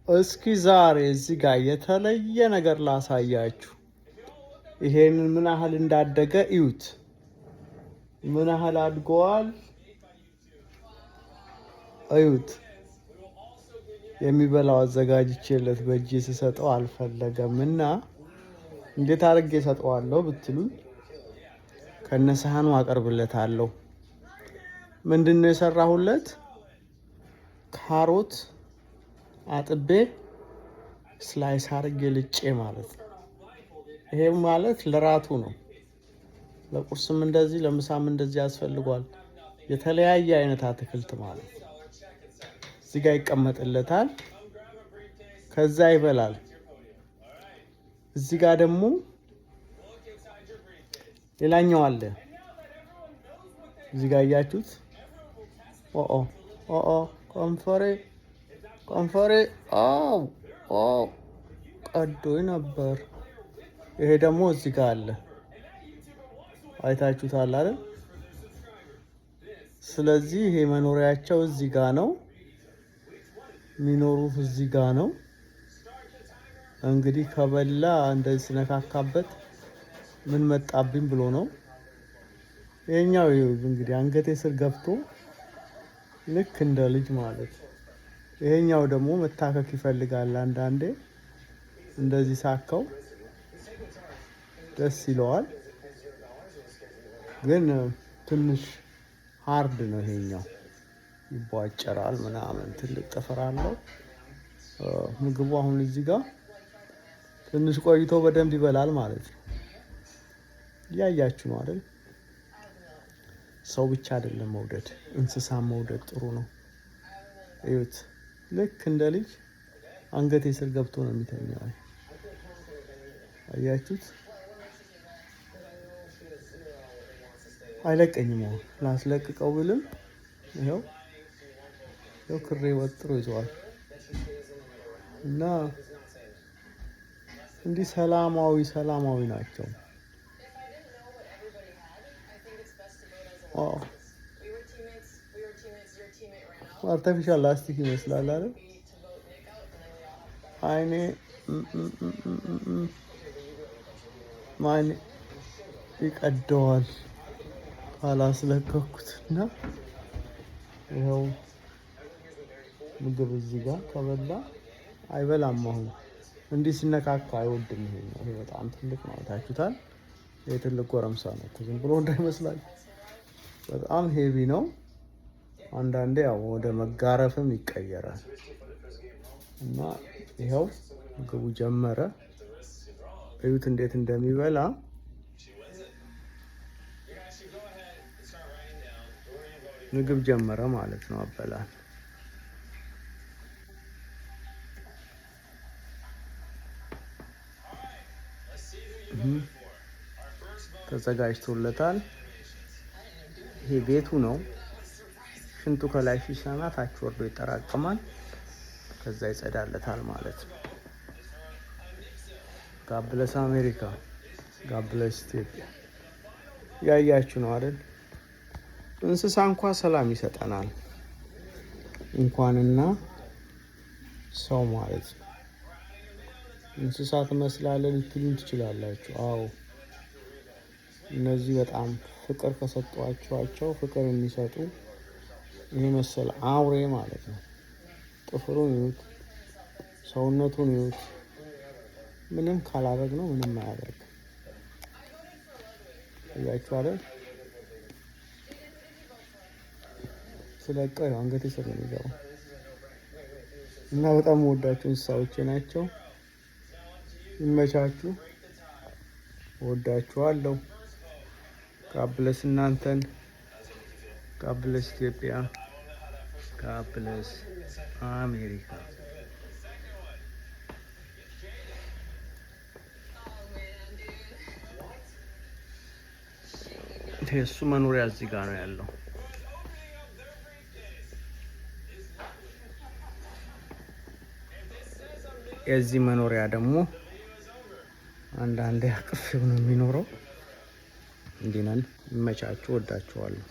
እስኪ ዛሬ እዚህ ጋር የተለየ ነገር ላሳያችሁ። ይሄንን ምን ያህል እንዳደገ እዩት። ምን ያህል አድገዋል እዩት። የሚበላው አዘጋጅቼለት በእጄ ስሰጠው አልፈለገም እና እንዴት አድርጌ ሰጠዋለሁ ብትሉኝ ከነሳህኑ አቀርብለታለሁ። ምንድነው የሰራሁለት? ካሮት አጥቤ ስላይስ አድርጌ ልጬ ማለት ነው። ይሄም ማለት ለራቱ ነው። ለቁርስም እንደዚህ ለምሳም እንደዚህ ያስፈልጓል። የተለያየ አይነት አትክልት ማለት ነው። እዚህ ጋር ይቀመጥለታል። ከዛ ይበላል። እዚህ ጋር ደግሞ ሌላኛው አለ። እዚህ ጋር እያችሁት ኮንፈሬ ቀዶኝ ነበር። ይሄ ደግሞ እዚህ ጋር አለ። አይታችሁታል አይደል? ስለዚህ ይሄ መኖሪያቸው እዚህ ጋር ነው። የሚኖሩት እዚህ ጋር ነው። እንግዲህ ከበላ እንደዚህ ስነካካበት ምን መጣብኝ ብሎ ነው። ይሄኛው እንግዲህ አንገቴ ስር ገብቶ ልክ እንደ ልጅ ማለት። ይሄኛው ደግሞ መታከክ ይፈልጋል። አንዳንዴ እንደዚህ ሳከው ደስ ይለዋል። ግን ትንሽ ሃርድ ነው ይሄኛው። ይቧጨራል ምናምን ትልቅ ጥፍር አለው። ምግቡ አሁን እዚህ ጋር ትንሽ ቆይቶ በደንብ ይበላል ማለት ነው። እያያችሁ ነው አይደል? ሰው ብቻ አይደለም መውደድ፣ እንስሳም መውደድ ጥሩ ነው። እዩት፣ ልክ እንደ ልጅ አንገቴ ስር ገብቶ ነው የሚተኛው። አያችሁት? አይለቀኝም። አሁን ላስለቅቀው ብልም ይኸው ክሬ ወጥሮ ይዘዋል። እና እንዲህ ሰላማዊ ናቸው። አርቲፊሻል ላስቲክ ይመስላል አይደል? አይኔ ማን ይቀደዋል አላስለቀኩት እና ይኸው ምግብ እዚህ ጋር ከበላ አይበላም። አሁን እንዲህ ሲነካካ አይወድም። ይሄ በጣም ትልቅ ነው። ታችሁታል። ይሄ ትልቅ ጎረምሳ ነው እኮ ዝም ብሎ እንዳይመስላችሁ። በጣም ሄቪ ነው። አንዳንዴ ያው ወደ መጋረፍም ይቀየራል። እና ይኸው ምግቡ ጀመረ። እዩት እንዴት እንደሚበላ። ምግብ ጀመረ ማለት ነው አበላል። ተዘጋጅቶለታል። ይሄ ቤቱ ነው። ሽንቱ ከላይ ሲሰማ ታች ወርዶ ይጠራቀማል። ከዛ ይጸዳለታል ማለት ነው። God bless አሜሪካ፣ God bless ኢትዮጵያ። ያያችሁ ነው አይደል? እንስሳ እንኳን ሰላም ይሰጠናል እንኳንና ሰው ማለት ነው። እንስሳ ትመስላለህ ልትሉኝ ትችላላችሁ። አዎ እነዚህ በጣም ፍቅር ከሰጧቸው ፍቅር የሚሰጡ ይሄ መሰለ አውሬ ማለት ነው። ጥፍሩን ይዩት፣ ሰውነቱን ይዩት። ምንም ካላደረግ ነው ምንም አያደርግ። እያችሁ አይደል? ስለቀው አንገቴ ስር ነው የሚገባው። እና በጣም ወዳችሁ እንስሳዎቼ ናቸው። ይመቻችሁ። ወዳችኋለሁ። God bless እናንተን። God bless ኢትዮጵያ። God bless አሜሪካ። እሱ መኖሪያ እዚህ ጋር ነው ያለው። የዚህ መኖሪያ ደግሞ አንዳንዴ አቅፌው ነው የሚኖረው። እንዲህ ነን። ይመቻችሁ። ወዳችኋለሁ።